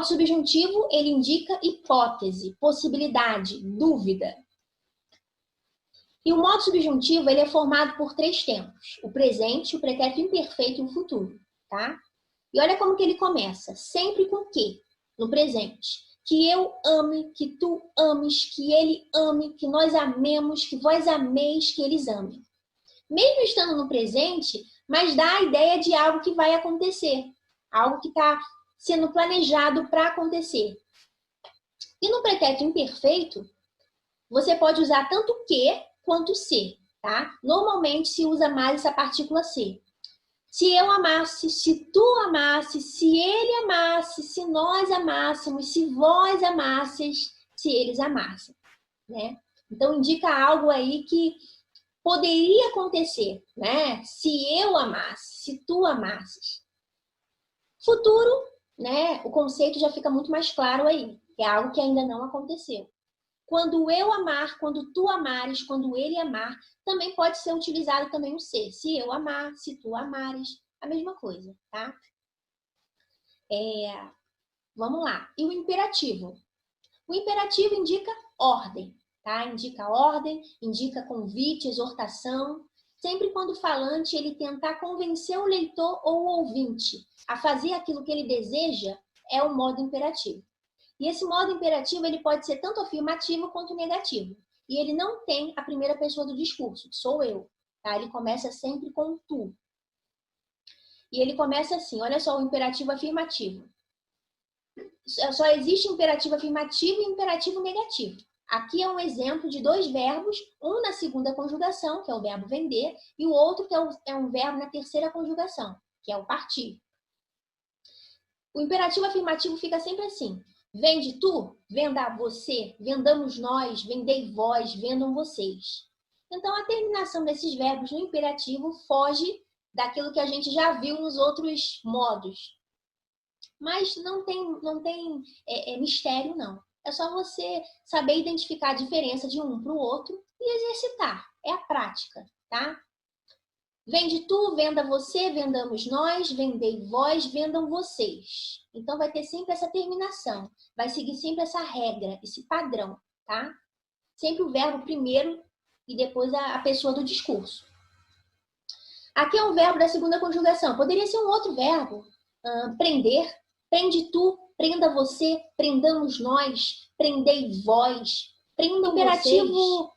modo subjuntivo, ele indica hipótese, possibilidade, dúvida. E o modo subjuntivo, ele é formado por 3 tempos. O presente, o pretérito imperfeito e o futuro, tá? E olha como que ele começa. Sempre com que? No presente. Que eu ame, que tu ames, que ele ame, que nós amemos, que vós ameis, que eles amem. Mesmo estando no presente, mas dá a ideia de algo que vai acontecer. Algo que está sendo planejado para acontecer. E no pretérito imperfeito, você pode usar tanto que quanto se, tá? Normalmente se usa mais essa partícula se. Se eu amasse, se tu amasse, se ele amasse, se nós amássemos, se vós amasseis, se eles amassem, né? Então indica algo aí que poderia acontecer, né? Se eu amasse, se tu amasses. Futuro, né? O conceito já fica muito mais claro aí. É algo que ainda não aconteceu. Quando eu amar, quando tu amares, quando ele amar, também pode ser utilizado também o ser. Se eu amar, se tu amares, a mesma coisa, tá? Vamos lá. E o imperativo? O imperativo indica ordem, tá? Indica ordem, indica convite, exortação. Sempre quando o falante ele tentar convencer o leitor ou o ouvinte a fazer aquilo que ele deseja, é o modo imperativo. E esse modo imperativo ele pode ser tanto afirmativo quanto negativo. E ele não tem a primeira pessoa do discurso, que sou eu. Tá? Ele começa sempre com tu. E ele começa assim, olha só o imperativo afirmativo. Só existe imperativo afirmativo e imperativo negativo. Aqui é um exemplo de 2 verbos, um na segunda conjugação, que é o verbo vender, e o outro que é um verbo na terceira conjugação, que é o partir. O imperativo afirmativo fica sempre assim. Vende tu, venda você, vendamos nós, vendei vós, vendam vocês. Então, a terminação desses verbos no imperativo foge daquilo que a gente já viu nos outros modos. Mas não tem mistério, não. É só você saber identificar a diferença de um para o outro e exercitar. É a prática, tá? Vende tu, venda você, vendamos nós, vendei vós, vendam vocês. Então, vai ter sempre essa terminação. Vai seguir sempre essa regra, esse padrão, tá? Sempre o verbo primeiro e depois a pessoa do discurso. Aqui é um verbo da segunda conjugação. Poderia ser um outro verbo. Prender. Prende tu, prenda você, prendamos nós, prendei vós. Prendam imperativo vocês.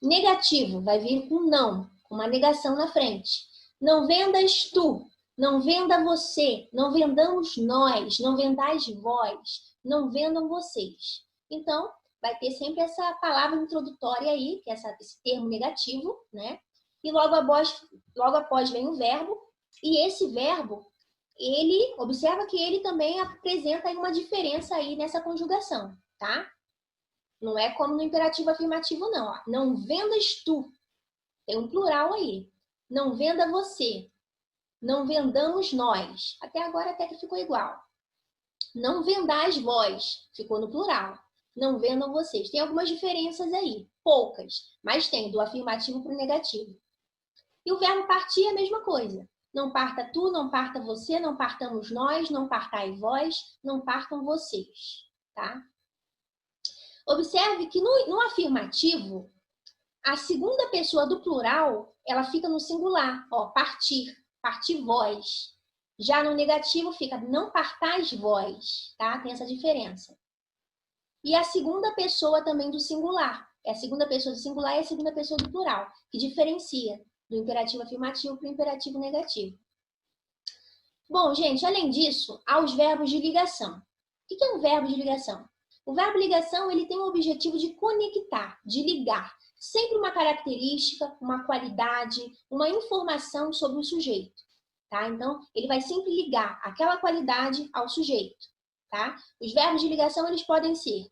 Negativo. Vai vir com não. Uma negação na frente. Não vendas tu, não venda você, não vendamos nós, não vendais vós, não vendam vocês. Então, vai ter sempre essa palavra introdutória aí, que é esse termo negativo, né? E logo após vem o verbo, e esse verbo, observa que ele também apresenta aí uma diferença aí nessa conjugação, tá? Não é como no imperativo afirmativo, não. Ó. Não vendas tu. Tem um plural aí. Não venda você. Não vendamos nós. Até agora até que ficou igual. Não vendais vós. Ficou no plural. Não vendam vocês. Tem algumas diferenças aí. Poucas. Mas tem do afirmativo para o negativo. E o verbo partir é a mesma coisa. Não parta tu, não parta você, não partamos nós, não partai vós, não partam vocês. Tá? Observe que no afirmativo, a segunda pessoa do plural, ela fica no singular, ó, partir, partir vós. Já no negativo fica não partais vós, tá? Tem essa diferença. E a segunda pessoa também do singular. É a segunda pessoa do singular e a segunda pessoa do plural, que diferencia do imperativo afirmativo para o imperativo negativo. Bom, gente, além disso, há os verbos de ligação. O que é um verbo de ligação? O verbo ligação, ele tem o objetivo de conectar, de ligar. Sempre uma característica, uma qualidade, uma informação sobre o sujeito, tá? Então, ele vai sempre ligar aquela qualidade ao sujeito, tá? Os verbos de ligação, eles podem ser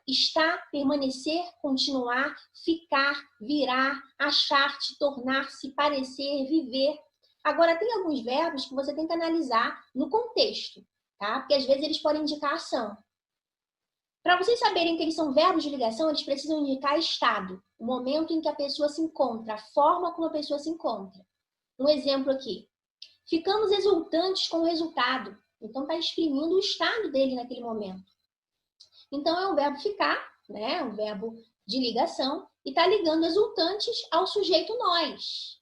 estar, permanecer, continuar, ficar, virar, achar-te, tornar-se, parecer, viver. Agora, tem alguns verbos que você tem que analisar no contexto, tá? Porque às vezes eles podem indicar ação. Para vocês saberem que eles são verbos de ligação, eles precisam indicar estado, o momento em que a pessoa se encontra, a forma como a pessoa se encontra. Um exemplo aqui. Ficamos exultantes com o resultado. Então, está exprimindo o estado dele naquele momento. Então, é um verbo ficar, né? Um verbo de ligação, e está ligando exultantes ao sujeito nós.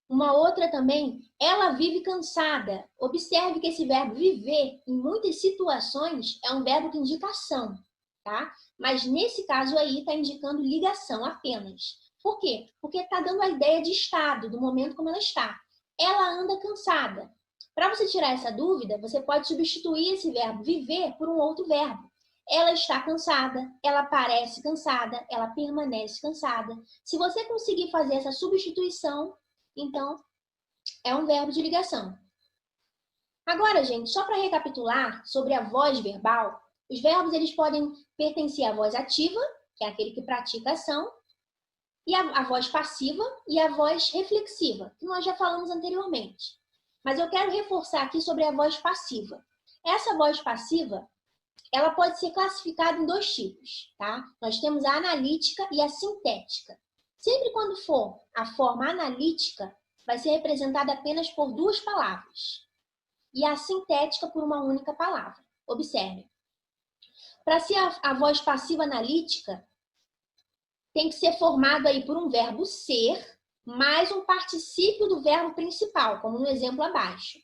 Uma outra também, ela vive cansada. Observe que esse verbo viver, em muitas situações, é um verbo que indica ação, tá? Mas nesse caso aí, está indicando ligação apenas. Por quê? Porque está dando a ideia de estado, do momento como ela está. Ela anda cansada. Para você tirar essa dúvida, você pode substituir esse verbo viver por um outro verbo. Ela está cansada, ela parece cansada, ela permanece cansada. Se você conseguir fazer essa substituição, então é um verbo de ligação. Agora, gente, só para recapitular sobre a voz verbal, os verbos eles podem pertencer à voz ativa, que é aquele que pratica a ação, e a voz passiva e a voz reflexiva, que nós já falamos anteriormente. Mas eu quero reforçar aqui sobre a voz passiva. Essa voz passiva, ela pode ser classificada em dois tipos, tá? Nós temos a analítica e a sintética. Sempre quando for a forma analítica, vai ser representada apenas por duas palavras. E a sintética por uma única palavra. Observe. Para ser a voz passiva analítica, tem que ser formado aí por um verbo ser, mais um particípio do verbo principal, como no exemplo abaixo.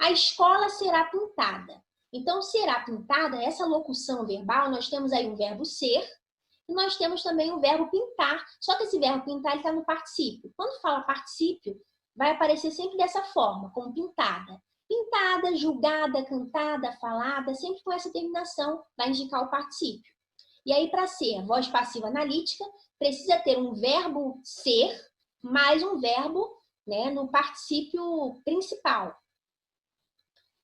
A escola será pintada. Então, será pintada, essa locução verbal, nós temos aí um verbo ser e nós temos também o verbo pintar. Só que esse verbo pintar está no particípio. Quando fala particípio, vai aparecer sempre dessa forma, como pintada. Pintada, julgada, cantada, falada, sempre com essa terminação, vai indicar o particípio. E aí, para ser voz passiva analítica, precisa ter um verbo ser mais um verbo, né, no particípio principal.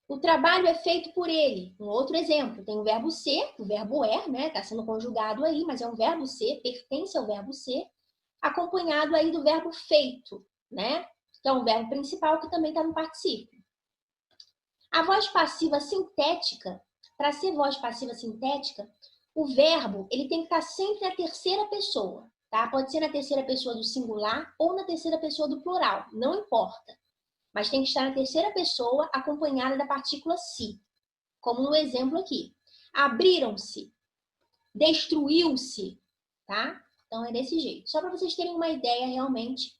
O trabalho é feito por ele. Um outro exemplo, tem o verbo ser, o verbo é, né? Está sendo conjugado aí, mas é um verbo ser, pertence ao verbo ser, acompanhado aí do verbo feito, né? Que é um verbo principal que também está no particípio. A voz passiva sintética, para ser voz passiva sintética, o verbo ele tem que estar sempre na terceira pessoa, tá? Pode ser na terceira pessoa do singular ou na terceira pessoa do plural, não importa. Mas tem que estar na terceira pessoa acompanhada da partícula se, como no exemplo aqui. Abriram-se, destruiu-se, tá? Então é desse jeito. Só para vocês terem uma ideia realmente